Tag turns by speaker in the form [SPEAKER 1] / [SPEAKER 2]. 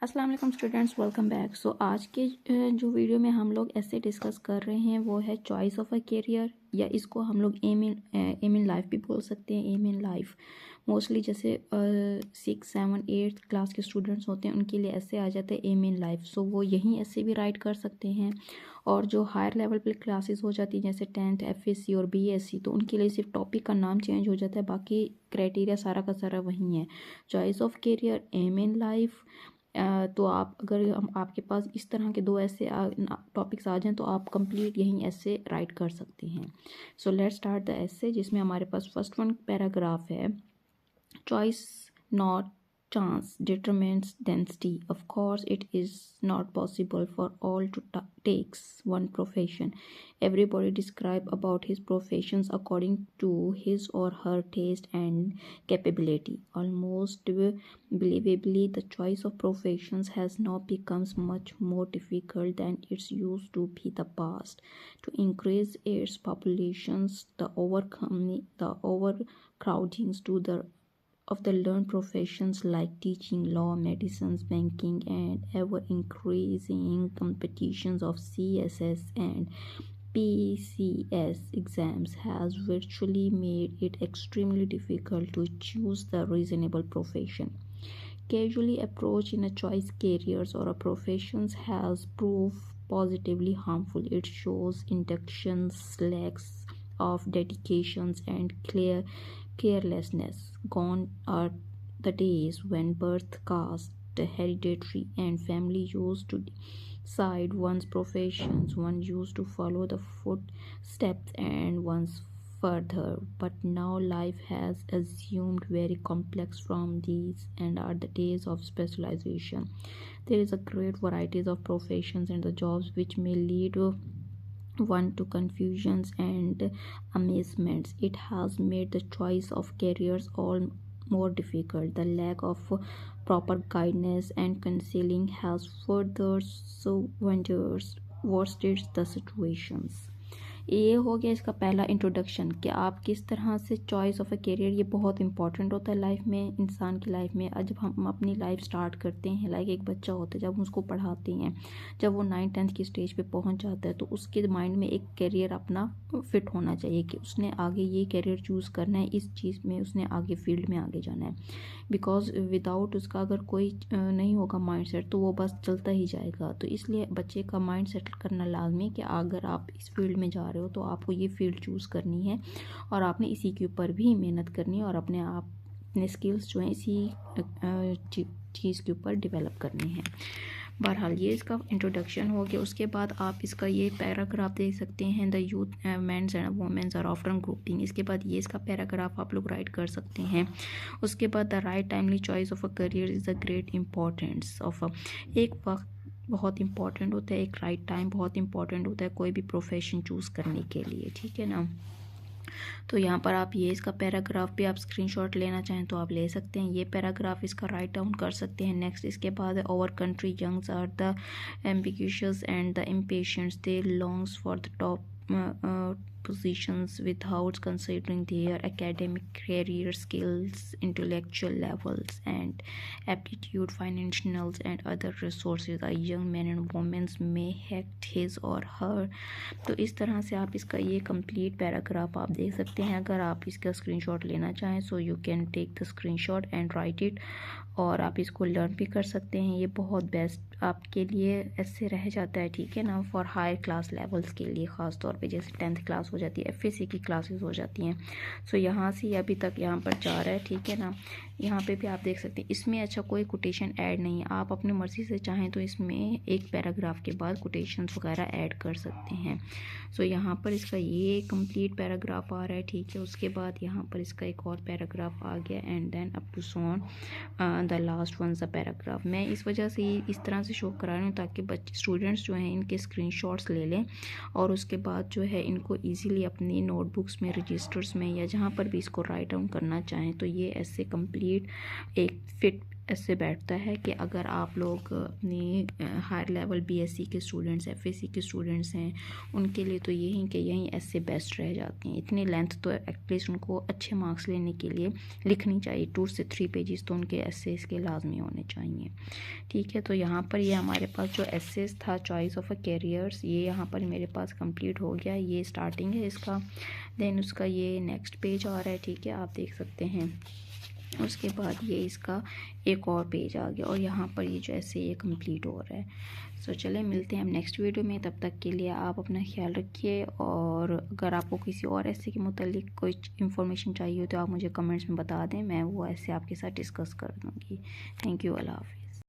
[SPEAKER 1] अस्सलाम वालेकुम students, welcome back. सो आज के जो वीडियो में हम लोग ऐसे डिस्कस कर रहे हैं वो है चॉइस ऑफ अ करियर, या इसको हम लोग एम इन लाइफ भी बोल सकते हैं। एम इन लाइफ मोस्टली जैसे 6, 7, 8 क्लास के स्टूडेंट्स होते हैं उनके लिए ऐसे आ जाते हैं एम इन लाइफ। सो वो यहीं ऐसे भी राइट कर सकते हैं। और जो हायर लेवल पे क्लासेस हो जाती हैं जैसे 10th FSC और BSc, तो उनके लिए सिर्फ टॉपिक का नाम चेंज हो जाता है, बाकी क्राइटेरिया सारा का सारा वही है। Choice of career, aim in life. तो आप अगर आपके पास इस तरह के दो ऐसे टॉपिक्स आ जाएं तो आप कंप्लीट यहीं ऐसे राइट कर सकते हैं। सो लेट्स स्टार्ट द ऐसे, जिसमें हमारे पास फर्स्ट वन पैराग्राफ है। Choice, not chance, determines density. Of course, it is not possible for all to takes one profession. Everybody describe about his professions according to his or her taste and capability. Almost believably, the choice of professions has now becomes much more difficult than it used to be the past. To increase its populations, the overcrowdings to the of the learned professions like teaching, law, medicines, banking, and ever increasing competitions of CSS and PCS exams has virtually made it extremely difficult to choose the reasonable profession. Casually approach in a choice careers or a professions has proved positively harmful. It shows inductions, lacks of dedications, and carelessness. Gone are the days when birth, caste, hereditary, and family used to decide one's professions. One used to follow the footsteps and one's further, but now life has assumed very complex from these and are the days of specialization. There is a great varieties of professions and the jobs which may lead one to confusions and amazements. It has made the choice of careers all more difficult. The lack of proper guidance and counseling has further worsened the situations. ये हो गया इसका पहला introduction कि आप किस तरह से चॉइस ऑफ अ करियर, ये बहुत इंपॉर्टेंट होता है लाइफ में, इंसान की लाइफ में। जब हम अपनी लाइफ स्टार्ट करते हैं, लाइक एक बच्चा होता है, जब हम उसको पढ़ाते हैं, जब वो 9th-10th की स्टेज पे पहुंच जाता है तो उसके माइंड में एक करियर अपना फिट होना चाहिए कि उसने आगे ये करियर चूज़ करना है, इस चीज़ में उसने आगे फील्ड में आगे जाना है। बिकॉज विदाउट उसका अगर कोई नहीं होगा माइंड सेट तो वो बस चलता ही जाएगा। तो इसलिए बच्चे का माइंड सेट करना लाजमी है कि अगर आप इस फील्ड में जा रहे हो तो आपको ये फील्ड चूज़ करनी है और आपने इसी के ऊपर भी मेहनत करनी है और अपने स्किल्स जो हैं इसी चीज़ के ऊपर डेवलप करने हैं। बहरहाल ये इसका इंट्रोडक्शन हो गया। उसके बाद आप इसका ये पैराग्राफ देख सकते हैं, the youth mens and womens are after grouping. इसके बाद ये इसका पैराग्राफ आप लोग राइट कर सकते हैं। उसके बाद the right timely choice of a career is the great importance of एक वक्त बहुत इंपॉर्टेंट होता है, एक राइट टाइम बहुत इंपॉर्टेंट होता है कोई भी प्रोफेशन चूज़ करने के लिए, ठीक है ना। तो यहाँ पर आप ये इसका पैराग्राफ भी आप स्क्रीनशॉट लेना चाहें तो आप ले सकते हैं। ये पैराग्राफ इसका राइट डाउन कर सकते हैं। नेक्स्ट इसके बाद over country youngs are the ambitious and the impatients, they longs for the top positions without considering their academic career skills, intellectual levels, and aptitude, financials, and other resources. A young man and woman may hate his or her. तो इस तरह से आप इसका ये complete paragraph आप देख सकते हैं। अगर आप इसका स्क्रीनशॉट लेना चाहें so you can take the screenshot and write it, और आप इसको लर्न भी कर सकते हैं। ये बहुत बेस्ट आपके लिए ऐसे रह जाता है, ठीक है ना, फॉर हायर क्लास लेवल्स के लिए, ख़ास तौर पे जैसे 10th क्लास हो जाती है, FSC की क्लासेस हो जाती हैं। सो यहाँ से अभी तक यहाँ पर जा रहा है, ठीक है ना। यहाँ पे भी आप देख सकते हैं इसमें अच्छा कोई कोटेशन ऐड नहीं है। आप अपनी मर्ज़ी से चाहें तो इसमें एक पैराग्राफ के बाद कोटेशंस वगैरह ऐड कर सकते हैं। सो यहाँ पर इसका ये कंप्लीट पैराग्राफ आ रहा है, ठीक है। उसके बाद यहाँ पर इसका एक और पैराग्राफ आ गया and then up to son the last one the paragraph. मैं इस वजह से इस तरह से शो करा रही हूँ ताकि बच्चे स्टूडेंट्स जो हैं इनके स्क्रीनशॉट्स ले लें और उसके बाद जो है इनको इजीली अपनी नोटबुक्स में, रजिस्टर्स में या जहाँ पर भी इसको राइट डाउन करना चाहें तो ये ऐसे कंप्लीट एक फिट ऐसे बैठता है कि अगर आप लोग अपनी हायर लेवल बीएससी के स्टूडेंट्स, एफएससी के स्टूडेंट्स हैं, उनके लिए तो यही कि यही ऐसे बेस्ट रह जाती हैं। इतनी लेंथ तो एटलीस्ट उनको अच्छे मार्क्स लेने के लिए लिखनी चाहिए, 2 से 3 पेजेस तो उनके एसेस के लाजमी होने चाहिए। ठीक है, तो यहाँ पर ये हमारे पास जो एसेस था चॉइस ऑफ अ कैरियर्स, ये यहाँ पर मेरे पास कंप्लीट हो गया। ये स्टार्टिंग है इसका, देन उसका ये नेक्स्ट पेज आ रहा है। ठीक है, आप देख सकते हैं। उसके बाद ये इसका एक और पेज आ गया और यहाँ पर ये जो ऐसे ये कंप्लीट हो रहा है। सो चले मिलते हैं हम नेक्स्ट वीडियो में, तब तक के लिए आप अपना ख्याल रखिए। और अगर आपको किसी और ऐसे के मुतालिक कोई इन्फॉर्मेशन चाहिए हो तो आप मुझे कमेंट्स में बता दें, मैं वो ऐसे आपके साथ डिस्कस कर दूँगी। थैंक यू, अल्लाह हाफ़िज़।